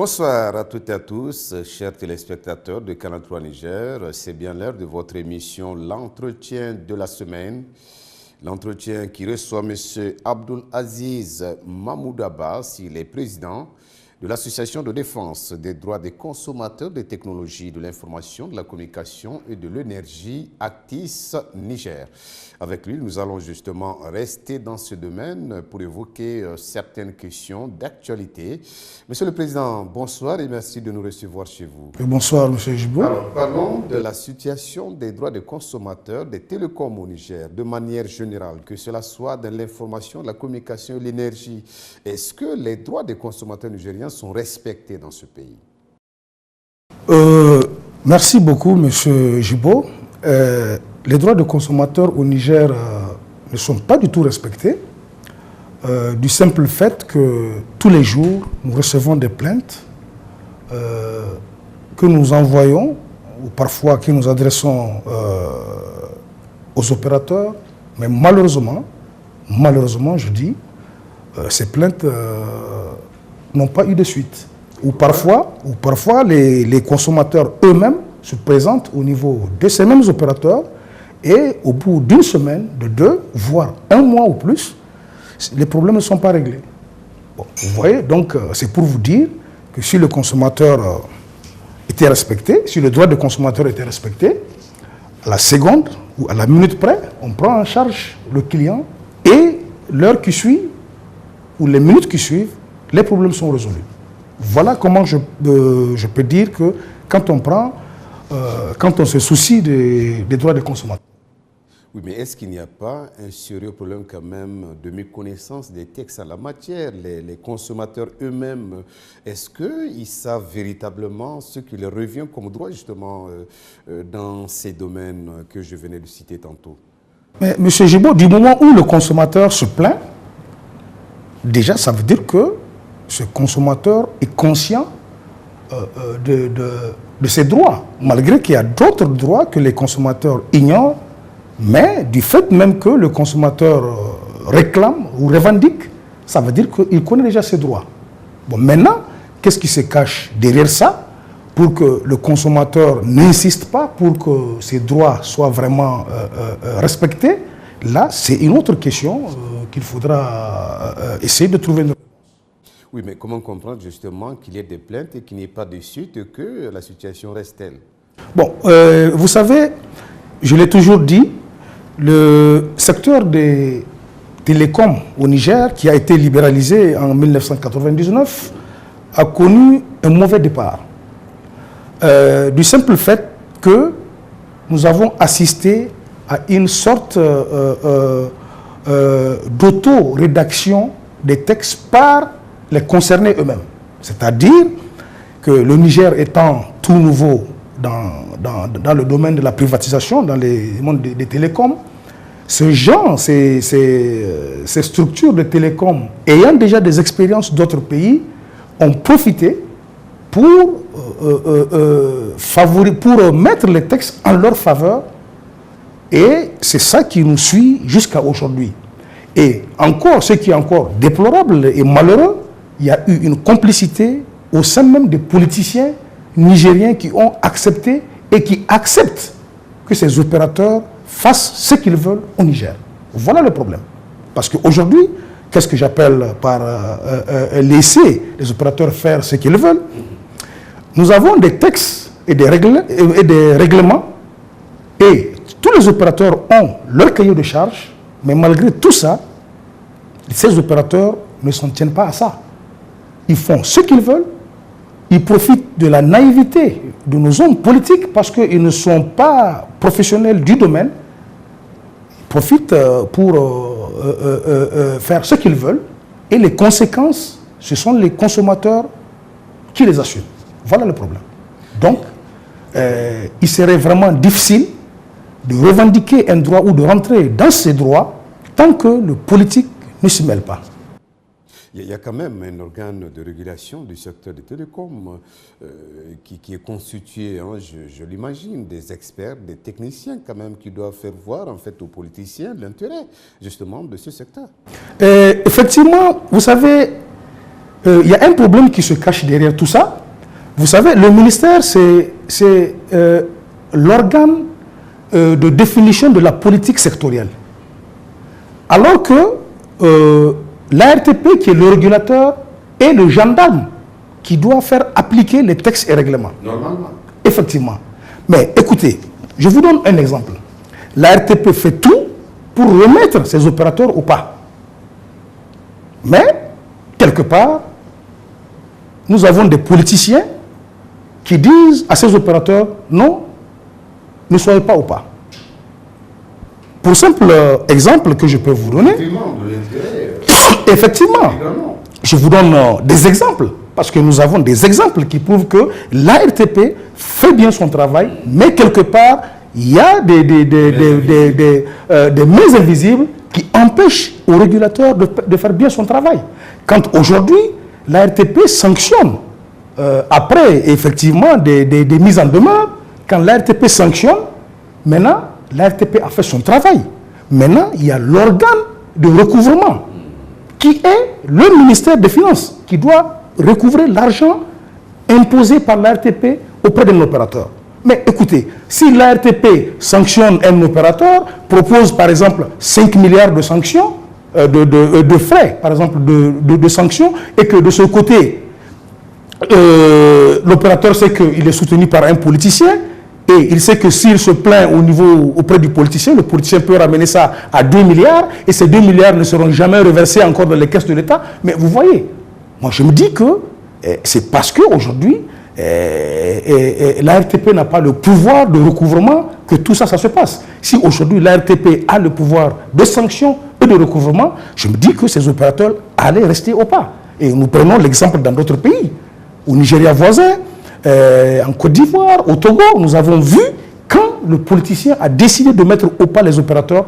Bonsoir à toutes et à tous, chers téléspectateurs de Canal 3 Niger. C'est bien l'heure de votre émission L'entretien de la semaine. L'entretien qui reçoit M. Abdul Aziz Mahmoud Abbas, il est président de l'Association de défense des droits des consommateurs des technologies de l'information, de la communication et de l'énergie Actis Niger. Avec lui, nous allons justement rester dans ce domaine pour évoquer certaines questions d'actualité. Monsieur le Président, bonsoir et merci de nous recevoir chez vous. Bonsoir, Monsieur Jibo. Alors, parlons de la situation des droits des consommateurs des télécoms au Niger, de manière générale, que cela soit dans l'information, la communication et l'énergie. Est-ce que les droits des consommateurs nigériens sont respectés dans ce pays? Merci beaucoup, Monsieur Jibo. Les droits de consommateurs au Niger ne sont pas du tout respectés, du simple fait que tous les jours, nous recevons des plaintes que nous envoyons, ou parfois que nous adressons aux opérateurs, mais malheureusement, je dis, ces plaintes n'ont pas eu de suite. Ou parfois les consommateurs eux-mêmes se présentent au niveau de ces mêmes opérateurs et au bout d'une semaine, de deux, voire un mois ou plus, les problèmes ne sont pas réglés. Bon, vous voyez, donc c'est pour vous dire que si le consommateur était respecté, si le droit de consommateur était respecté, à la seconde ou à la minute près, on prend en charge le client et l'heure qui suit ou les minutes qui suivent, les problèmes sont résolus. Voilà comment je peux dire que quand on se soucie des droits des consommateurs. Oui, mais est-ce qu'il n'y a pas un sérieux problème quand même de méconnaissance des textes en la matière? Les consommateurs eux-mêmes, est-ce qu'ils savent véritablement ce qui leur revient comme droit justement dans ces domaines que je venais de citer tantôt? Mais M. Jibo, du moment où le consommateur se plaint, déjà ça veut dire que ce consommateur est conscient de ses droits, malgré qu'il y a d'autres droits que les consommateurs ignorent, mais du fait même que le consommateur réclame ou revendique, ça veut dire qu'il connaît déjà ses droits. Bon, maintenant, qu'est-ce qui se cache derrière ça pour que le consommateur n'insiste pas pour que ses droits soient vraiment respectés? Là, c'est une autre question qu'il faudra essayer de trouver une réponse. Oui, mais comment comprendre justement qu'il y ait des plaintes et qu'il n'y ait pas de suite et que la situation reste telle? Bon, vous savez, je l'ai toujours dit, le secteur des télécoms au Niger, qui a été libéralisé en 1999, a connu un mauvais départ. Du simple fait que nous avons assisté à une sorte d'auto-rédaction des textes par les concernés eux-mêmes. C'est-à-dire que le Niger étant tout nouveau dans le domaine de la privatisation, dans le monde des télécoms, ces structures de télécoms ayant déjà des expériences d'autres pays ont profité pour mettre les textes en leur faveur, et c'est ça qui nous suit jusqu'à aujourd'hui. Et encore, ce qui est encore déplorable et malheureux, il y a eu une complicité au sein même des politiciens nigériens qui ont accepté et qui acceptent que ces opérateurs fassent ce qu'ils veulent au Niger. Voilà le problème. Parce qu'aujourd'hui, qu'est-ce que j'appelle par laisser les opérateurs faire ce qu'ils veulent? Nous avons des textes et des règlements, et tous les opérateurs ont leur cahier de charge, mais malgré tout ça, ces opérateurs ne s'en tiennent pas à ça. Ils font ce qu'ils veulent. Ils profitent de la naïveté de nos hommes politiques parce qu'ils ne sont pas professionnels du domaine. Ils profitent pour faire ce qu'ils veulent. Et les conséquences, ce sont les consommateurs qui les assument. Voilà le problème. Donc, il serait vraiment difficile de revendiquer un droit ou de rentrer dans ces droits tant que le politique ne s'y mêle pas. Il y a quand même un organe de régulation du secteur des télécoms qui est constitué, hein, je l'imagine, des experts, des techniciens quand même qui doivent faire voir en fait aux politiciens l'intérêt justement de ce secteur. Effectivement, vous savez, il y a un problème qui se cache derrière tout ça. Vous savez, le ministère, c'est l'organe de définition de la politique sectorielle. Alors que l'ARTP, qui est le régulateur, est le gendarme qui doit faire appliquer les textes et règlements. Normalement. Effectivement. Mais écoutez, je vous donne un exemple. L'ARTP fait tout pour remettre ses opérateurs au pas. Mais, quelque part, nous avons des politiciens qui disent à ces opérateurs, non, ne soyez pas au pas. Pour simple exemple que je peux vous donner, effectivement, je vous donne des exemples, parce que nous avons des exemples qui prouvent que l'ARTP fait bien son travail, mais quelque part, il y a des mains invisibles qui empêchent au régulateur de faire bien son travail. Quand aujourd'hui, l'ARTP sanctionne, après effectivement des mises en demeure, quand l'ARTP sanctionne, maintenant, l'ARTP a fait son travail. Maintenant, il y a l'organe de recouvrement, qui est le ministère des Finances, qui doit recouvrer l'argent imposé par l'ARTP auprès d'un opérateur. Mais écoutez, si l'ARTP sanctionne un opérateur, propose par exemple 5 milliards de sanctions, de frais, par exemple, de sanctions, et que de ce côté, l'opérateur sait qu'il est soutenu par un politicien, et il sait que s'il se plaint auprès du politicien, le politicien peut ramener ça à 2 milliards, et ces 2 milliards ne seront jamais reversés encore dans les caisses de l'État. Mais vous voyez, moi je me dis que c'est parce qu'aujourd'hui, l'ARTP n'a pas le pouvoir de recouvrement que tout ça se passe. Si aujourd'hui l'ARTP a le pouvoir de sanction et de recouvrement, je me dis que ces opérateurs allaient rester au pas. Et nous prenons l'exemple dans d'autres pays, au Nigeria voisin, en Côte d'Ivoire, au Togo, nous avons vu quand le politicien a décidé de mettre au pas les opérateurs,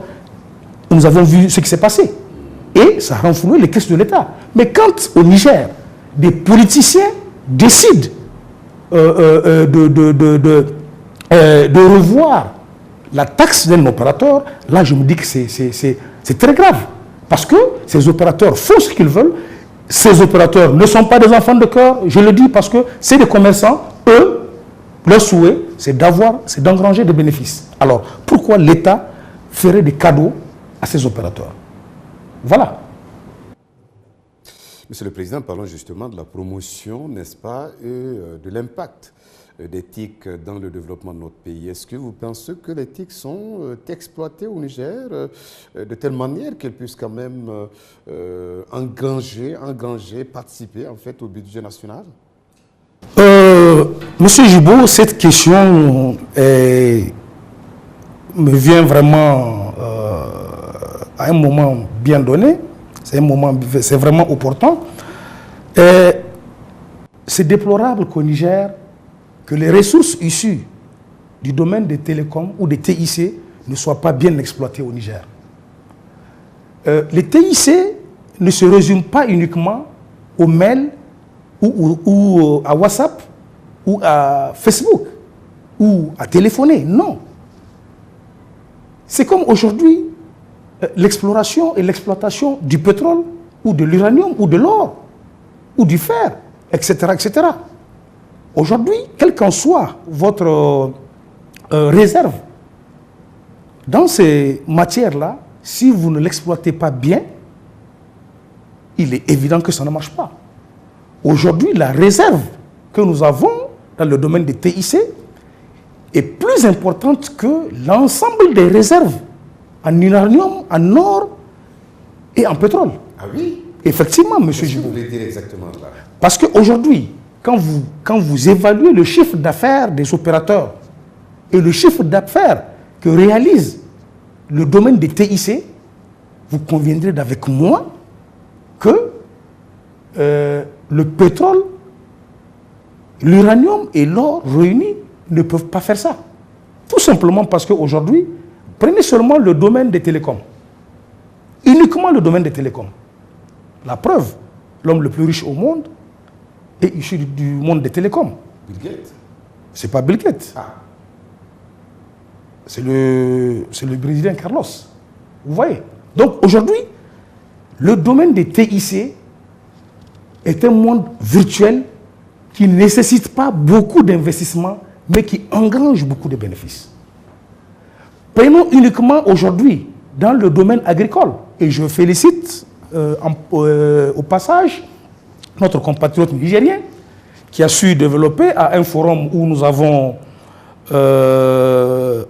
nous avons vu ce qui s'est passé. Et ça a renfloué les caisses de l'État. Mais quand au Niger, des politiciens décident de revoir la taxe d'un opérateur, là je me dis que c'est très grave. Parce que ces opérateurs font ce qu'ils veulent. Ces opérateurs ne sont pas des enfants de cœur, je le dis parce que c'est des commerçants. Eux, leur souhait, c'est d'engranger des bénéfices. Alors, pourquoi l'État ferait des cadeaux à ces opérateurs? Voilà. Monsieur le Président, parlons justement de la promotion, n'est-ce pas, et de l'impact des TIC dans le développement de notre pays. Est-ce que vous pensez que les TIC sont exploitées au Niger de telle manière qu'elles puissent quand même engranger, participer en fait au budget national? Monsieur Jibo, cette question me vient vraiment à un moment bien donné. C'est vraiment opportun. C'est déplorable qu'au Niger, que les ressources issues du domaine des télécoms ou des TIC ne soient pas bien exploitées au Niger. Les TIC ne se résument pas uniquement aux mails ou à WhatsApp ou à Facebook ou à téléphoner. Non. C'est comme aujourd'hui l'exploration et l'exploitation du pétrole ou de l'uranium ou de l'or ou du fer, etc. etc. Aujourd'hui, quelle qu'en soit votre réserve, dans ces matières-là, si vous ne l'exploitez pas bien, il est évident que ça ne marche pas. Aujourd'hui, la réserve que nous avons dans le domaine des TIC est plus importante que l'ensemble des réserves en uranium, en or et en pétrole. Ah oui? Effectivement, monsieur Jibo. Qu'est-ce que vous voulez dire exactement là? Parce qu'aujourd'hui, quand vous évaluez le chiffre d'affaires des opérateurs et le chiffre d'affaires que réalise le domaine des TIC, vous conviendrez avec moi que le pétrole, l'uranium et l'or réunis ne peuvent pas faire ça. Tout simplement parce qu'aujourd'hui, prenez seulement le domaine des télécoms. Uniquement le domaine des télécoms. La preuve, l'homme le plus riche au monde est issu du monde des télécoms. Bill Gates? C'est pas Bill Gates. Ah. C'est le Brésilien Carlos. Vous voyez? Donc aujourd'hui, le domaine des TIC est un monde virtuel qui ne nécessite pas beaucoup d'investissement, mais qui engrange beaucoup de bénéfices. Prenons uniquement aujourd'hui dans le domaine agricole, et je félicite au passage notre compatriote nigérien qui a su développer à un forum où nous avons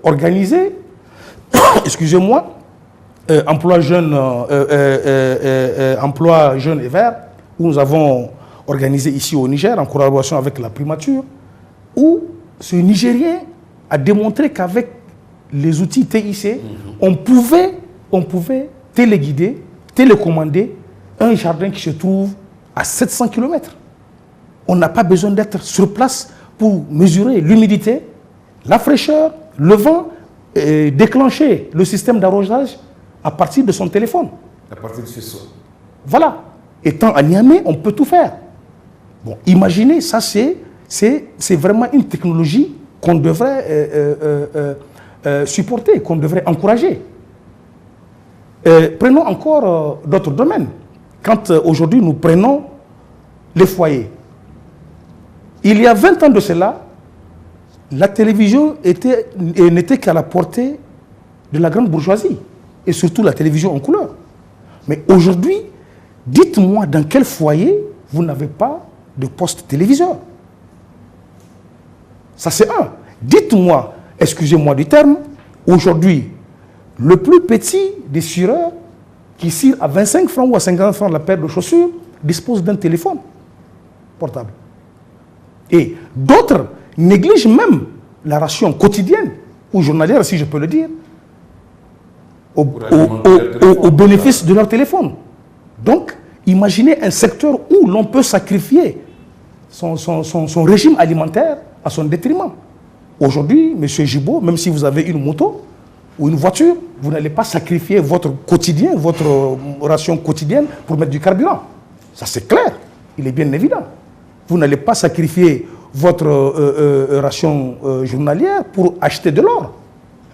organisé, excusez-moi, emploi jeune et vert, où nous avons organisé ici au Niger en collaboration avec la primature, où ce Nigérien a démontré qu'avec les outils TIC, on pouvait téléguider, télécommander un jardin qui se trouve à 700 km. On n'a pas besoin d'être sur place pour mesurer l'humidité, la fraîcheur, le vent, et déclencher le système d'arrosage à partir de son téléphone. À partir de ce soir. Voilà. Étant à Niamey, on peut tout faire. Bon, imaginez, ça c'est vraiment une technologie qu'on devrait supporter, qu'on devrait encourager. Prenons encore d'autres domaines. Quand aujourd'hui nous prenons les foyers, il y a 20 ans de cela, la télévision n'était qu'à la portée de la grande bourgeoisie, et surtout la télévision en couleur. Mais aujourd'hui, dites-moi dans quel foyer vous n'avez pas de poste téléviseur. Ça c'est un. Dites-moi, excusez-moi du terme, aujourd'hui, le plus petit des cireurs qui cire à 25 francs ou à 50 francs la paire de chaussures dispose d'un téléphone portable. Et d'autres négligent même la ration quotidienne ou journalière, si je peux le dire, au bénéfice de leur téléphone. Donc, imaginez un secteur où l'on peut sacrifier son régime alimentaire à son détriment. Aujourd'hui, M. Jibo, même si vous avez une moto ou une voiture, vous n'allez pas sacrifier votre quotidien, votre ration quotidienne pour mettre du carburant. Ça c'est clair, il est bien évident. Vous n'allez pas sacrifier votre ration journalière pour acheter de l'or.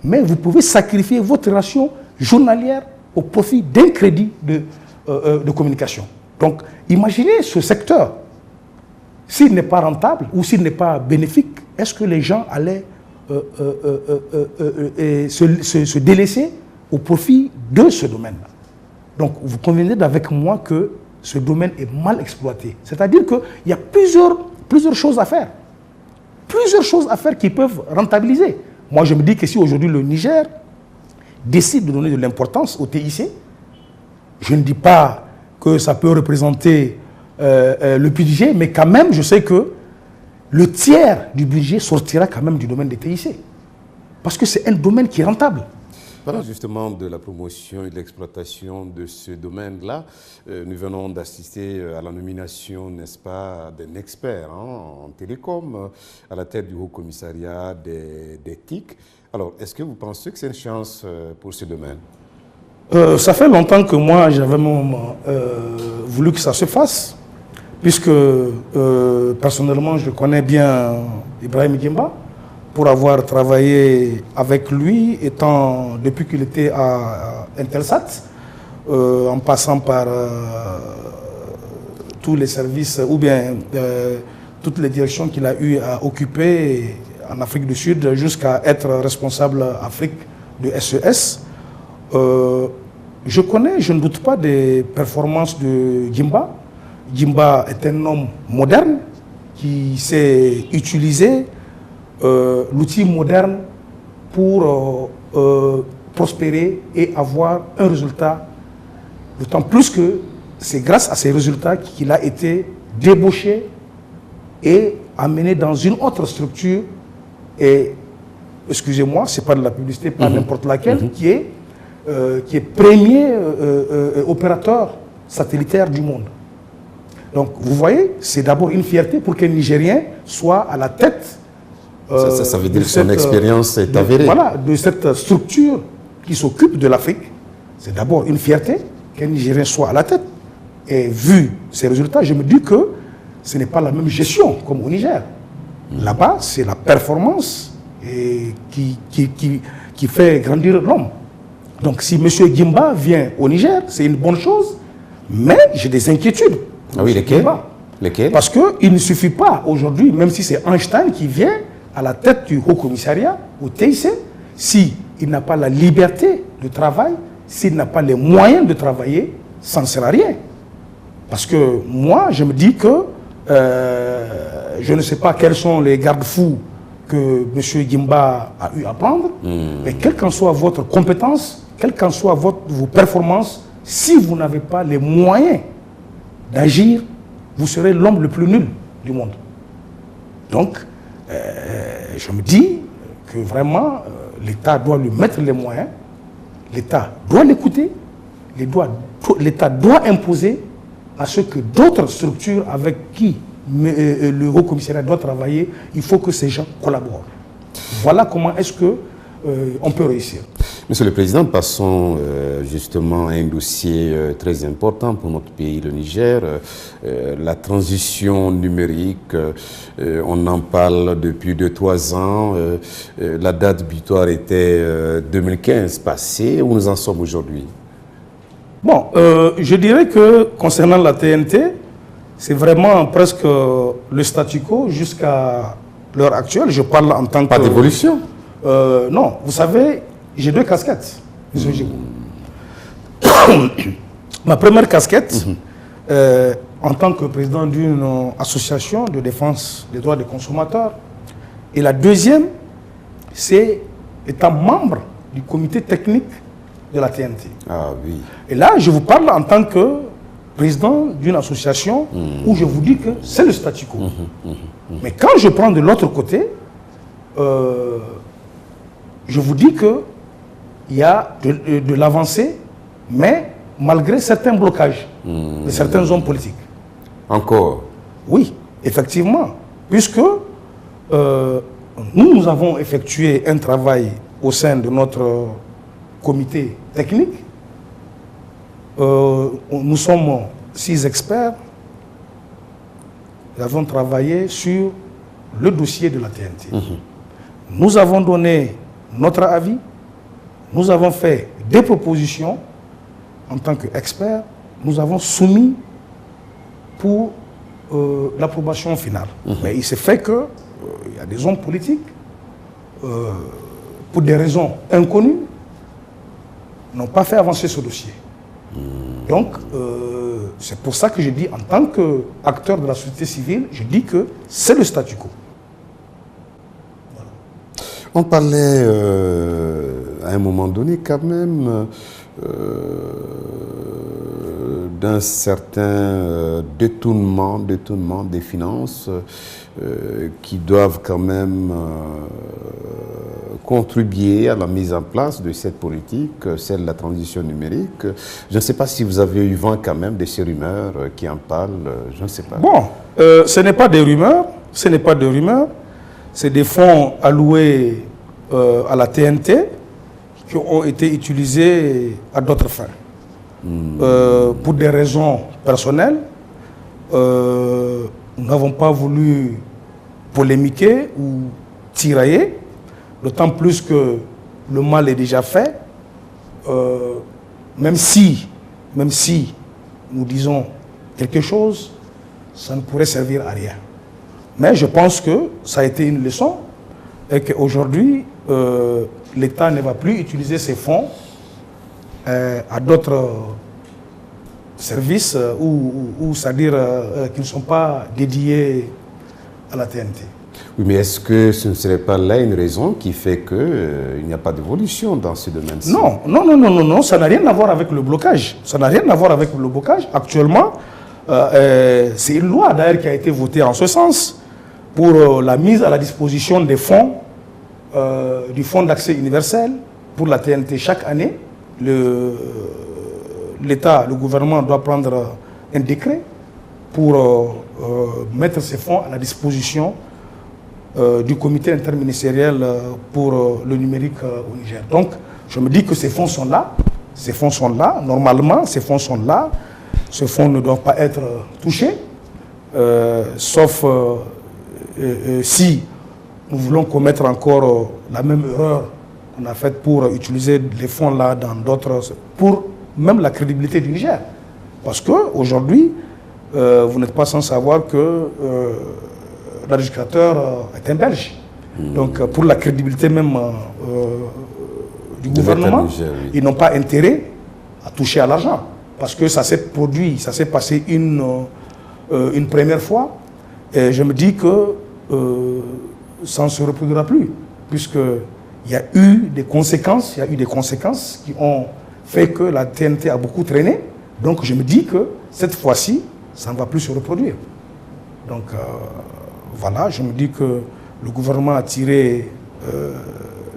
Mais vous pouvez sacrifier votre ration journalière au profit d'un crédit de communication. Donc, imaginez ce secteur. S'il n'est pas rentable ou s'il n'est pas bénéfique, est-ce que les gens allaient se délaisser au profit de ce domaine-là? Donc, vous conviendrez avec moi que ce domaine est mal exploité. C'est-à-dire qu'il y a plusieurs choses à faire. Plusieurs choses à faire qui peuvent rentabiliser. Moi, je me dis que si aujourd'hui le Niger décide de donner de l'importance au TIC, je ne dis pas que ça peut représenter le budget, mais quand même, je sais que le tiers du budget sortira quand même du domaine des TIC. Parce que c'est un domaine qui est rentable. Parlons justement de la promotion et de l'exploitation de ce domaine-là. Nous venons d'assister à la nomination, n'est-ce pas, d'un expert en télécom à la tête du Haut Commissariat des TIC. Alors, est-ce que vous pensez que c'est une chance pour ce domaine? Ça fait longtemps que moi, j'avais voulu que ça se fasse, puisque personnellement, je connais bien Ibrahim Gimba, pour avoir travaillé avec lui, depuis qu'il était à Intelsat, en passant par tous les services, ou bien toutes les directions qu'il a eu à occuper en Afrique du Sud, jusqu'à être responsable Afrique de SES. Je ne doute pas des performances de Gimba. Gimba est un homme moderne qui sait utiliser l'outil moderne pour prospérer et avoir un résultat, d'autant plus que c'est grâce à ces résultats qu'il a été débauché et amené dans une autre structure, et excusez-moi, ce n'est pas de la publicité, pas n'importe laquelle, qui est premier opérateur satellitaire du monde. Donc vous voyez, c'est d'abord une fierté pour qu'un Nigérien soit à la tête. Ça veut dire que son expérience est avérée. Voilà, de cette structure qui s'occupe de l'Afrique. C'est d'abord une fierté qu'un Nigérien soit à la tête. Et vu ces résultats, je me dis que ce n'est pas la même gestion comme au Niger. Là-bas, c'est la performance qui fait grandir l'homme. Donc si M. Gimba vient au Niger, c'est une bonne chose, mais j'ai des inquiétudes. Ah oui, lesquels? Parce qu'il ne suffit pas aujourd'hui, même si c'est Einstein qui vient à la tête du Haut Commissariat, au TIC, s'il n'a pas la liberté de travail, s'il n'a pas les moyens de travailler, ça ne sert à rien. Parce que moi, je me dis que je ne sais pas quels sont les garde-fous que M. Guimba a eu à prendre, mais quelle qu'en soit votre compétence, quelles qu'en soient vos performances, si vous n'avez pas les moyens d'agir, vous serez l'homme le plus nul du monde. Donc, je me dis que vraiment, l'État doit lui mettre les moyens, l'État doit l'écouter, l'État doit imposer à ce que d'autres structures avec qui le Haut Commissariat doit travailler, il faut que ces gens collaborent. Voilà comment est-ce qu'on peut réussir. Monsieur le Président, passons justement à un dossier très important pour notre pays, le Niger, la transition numérique. On en parle depuis 2-3 ans. La date butoir était 2015 passée. Où nous en sommes aujourd'hui? Bon, je dirais que concernant la TNT, c'est vraiment presque le statu quo jusqu'à l'heure actuelle. Je parle en tant que... Pas d'évolution? Non, vous savez, j'ai 2 casquettes. Ma première casquette, en tant que président d'une association de défense des droits des consommateurs. Et la deuxième, c'est étant membre du comité technique de la TNT. Ah oui. Et là, je vous parle en tant que président d'une association où je vous dis que c'est le statu quo. Mais quand je prends de l'autre côté, je vous dis qu'il y a de l'avancée, mais malgré certains blocages de certains hommes politiques. Encore? Oui, effectivement. Puisque nous avons effectué un travail au sein de notre comité technique. Nous sommes 6 experts. Nous avons travaillé sur le dossier de la TNT. Nous avons donné notre avis. Nous avons fait des propositions en tant qu'experts. Nous avons soumis pour l'approbation finale. Mais il s'est fait qu'il y a des hommes politiques, pour des raisons inconnues, n'ont pas fait avancer ce dossier. Donc, c'est pour ça que je dis, en tant qu'acteur de la société civile, je dis que c'est le statu quo. Voilà. On parlait à un moment donné quand même d'un certain détournement des finances qui doivent quand même contribuer à la mise en place de cette politique, celle de la transition numérique. Je ne sais pas si vous avez eu vent quand même de ces rumeurs qui en parlent, je ne sais pas. Bon, ce n'est pas des rumeurs, c'est des fonds alloués à la TNT qui ont été utilisés à d'autres fins. Pour des raisons personnelles, nous n'avons pas voulu polémiquer ou tirailler, d'autant plus que le mal est déjà fait. Même si nous disons quelque chose, ça ne pourrait servir à rien. Mais je pense que ça a été une leçon et qu'aujourd'hui, l'État ne va plus utiliser ces fonds à d'autres services ou c'est-à-dire qui ne sont pas dédiés à la TNT. Oui, mais est-ce que ce ne serait pas là une raison qui fait qu'il n'y a pas d'évolution dans ce domaine-ci? Non, ça n'a rien à voir avec le blocage. Actuellement, c'est une loi d'ailleurs qui a été votée en ce sens pour la mise à la disposition des fonds, du fonds d'accès universel pour la TNT chaque année. L'État, le gouvernement doit prendre un décret pour mettre ces fonds à la disposition du comité interministériel pour le numérique au Niger. Donc, je me dis que ces fonds sont là. Normalement, ces fonds sont là. Ces fonds ne doivent pas être touchés, sauf si nous voulons commettre encore la même erreur qu'on a faite pour utiliser les fonds là dans d'autres... pour même la crédibilité du Niger. Parce qu'aujourd'hui, vous n'êtes pas sans savoir que l'adjudicateur est un Belge. Donc pour la crédibilité même du gouvernement, ils n'ont pas intérêt à toucher à l'argent. Parce que ça s'est produit, ça s'est passé une première fois. Et je me dis que ça ne se reproduira plus. Puisqu'il y a eu des conséquences, qui ont fait que la TNT a beaucoup traîné. Donc je me dis que cette fois-ci, ça ne va plus se reproduire. Donc voilà, je me dis que le gouvernement a tiré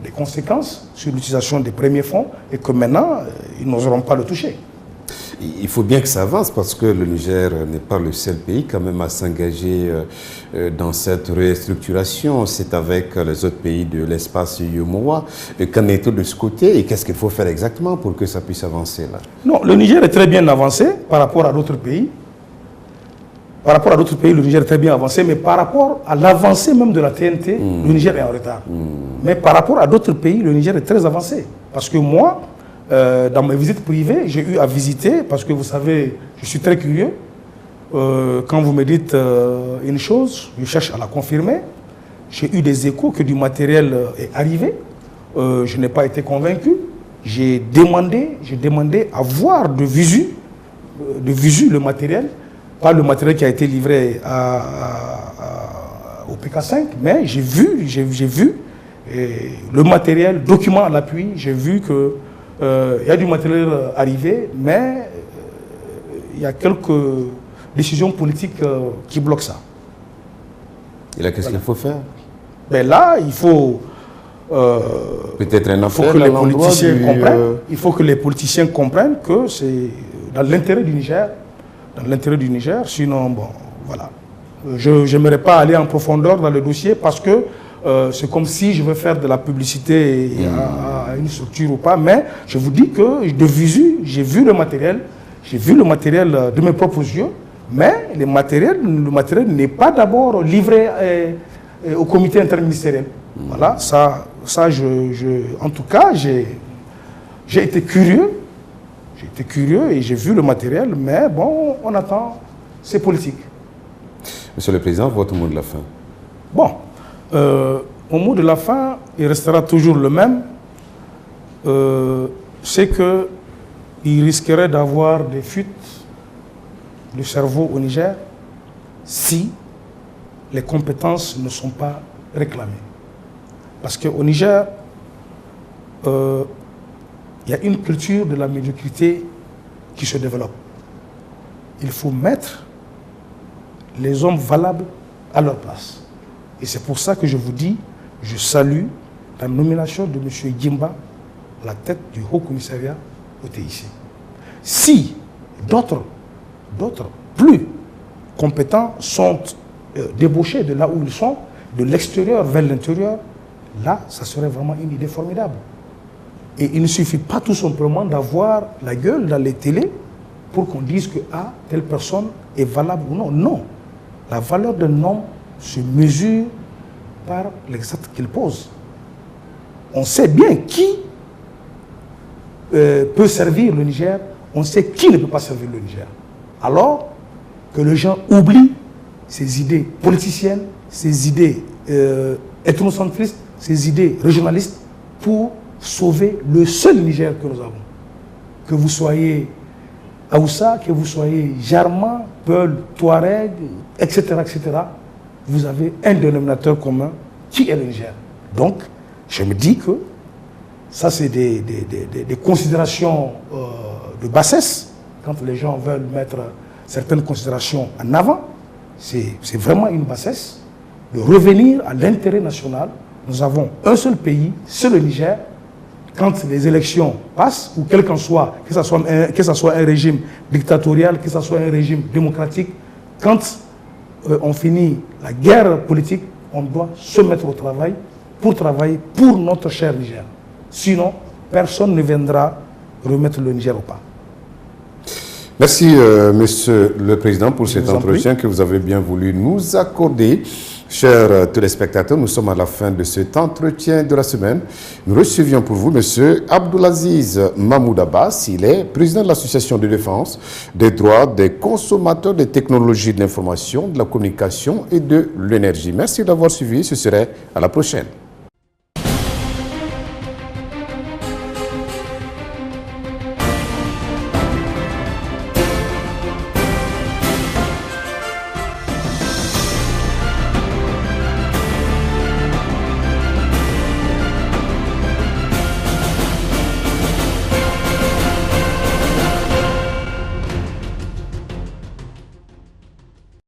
des conséquences sur l'utilisation des premiers fonds et que maintenant, ils n'oseront pas le toucher. Il faut bien que ça avance parce que le Niger n'est pas le seul pays quand même à s'engager dans cette restructuration. C'est avec les autres pays de l'espace Yumowa. Qu'en est-il de ce côté et qu'est-ce qu'il faut faire exactement pour que ça puisse avancer là? Non, le Niger est très bien avancé par rapport à d'autres pays. Par rapport à d'autres pays, le Niger est très bien avancé, mais par rapport à l'avancée même de la TNT, le Niger est en retard. Mais par rapport à d'autres pays, le Niger est très avancé. Parce que moi, dans mes visites privées, j'ai eu à visiter, parce que vous savez, je suis très curieux. Quand vous me dites une chose, je cherche à la confirmer. J'ai eu des échos que du matériel est arrivé. Je n'ai pas été convaincu. J'ai demandé à voir de visu le matériel. Pas le matériel qui a été livré au PK5, mais j'ai vu le matériel, document à l'appui. J'ai vu que il y a du matériel arrivé, mais il y a quelques décisions politiques qui bloquent ça. Et là, qu'est-ce qu'il faut faire? Ben là, il faut peut-être un que les politiciens comprennent. Il faut que les politiciens comprennent que c'est dans l'intérêt du Niger. Dans l'intérêt du Niger, sinon, bon, voilà. Je n'aimerais pas aller en profondeur dans le dossier parce que c'est comme si je veux faire de la publicité à une structure ou pas, mais je vous dis que de visu, j'ai vu le matériel de mes propres yeux, mais le matériel n'est pas d'abord livré au comité interministériel. Voilà, ça en tout cas, j'ai été curieux. J'étais curieux et j'ai vu le matériel, mais bon, on attend, c'est politique. Monsieur le Président, votre mot de la fin. Bon, mon mot de la fin, il restera toujours le même. C'est qu'il risquerait d'avoir des fuites de cerveau au Niger si les compétences ne sont pas réclamées. Parce qu'au Niger, il y a une culture de la médiocrité qui se développe. Il faut mettre les hommes valables à leur place. Et c'est pour ça que je vous dis, je salue la nomination de M. Gimba à la tête du Haut Commissariat au TIC. Si d'autres plus compétents sont débauchés de là où ils sont, de l'extérieur vers l'intérieur, là, ça serait vraiment une idée formidable. Et il ne suffit pas tout simplement d'avoir la gueule dans les télés pour qu'on dise que telle personne est valable ou non. Non. La valeur d'un homme se mesure par les actes qu'il pose. On sait bien qui peut servir le Niger, on sait qui ne peut pas servir le Niger. Alors que les gens oublient ces idées politiciennes, ces idées ethnocentristes, ces idées régionalistes pour sauver le seul Niger que nous avons. Que vous soyez Aoussa, que vous soyez Jarma, Peul, Touareg, etc., vous avez un dénominateur commun qui est le Niger. Donc, je me dis que ça, c'est des considérations de bassesse. Quand les gens veulent mettre certaines considérations en avant, c'est vraiment une bassesse de revenir à l'intérêt national. Nous avons un seul pays, c'est le Niger. Quand les élections passent, ou quel qu'en soit, que ce soit un régime dictatorial, que ce soit un régime démocratique, quand on finit la guerre politique, on doit se mettre au travail pour notre cher Niger. Sinon, personne ne viendra remettre le Niger au pas. Merci, Monsieur le Président, pour cet entretien que vous avez bien voulu nous accorder Chers téléspectateurs, nous sommes à la fin de cet entretien de la semaine. Nous recevions pour vous M. Abdoulaziz Mahmoud Abbas. Il est président de l'Association de défense des droits des consommateurs des technologies de l'information, de la communication et de l'énergie. Merci d'avoir suivi. Ce serait à la prochaine.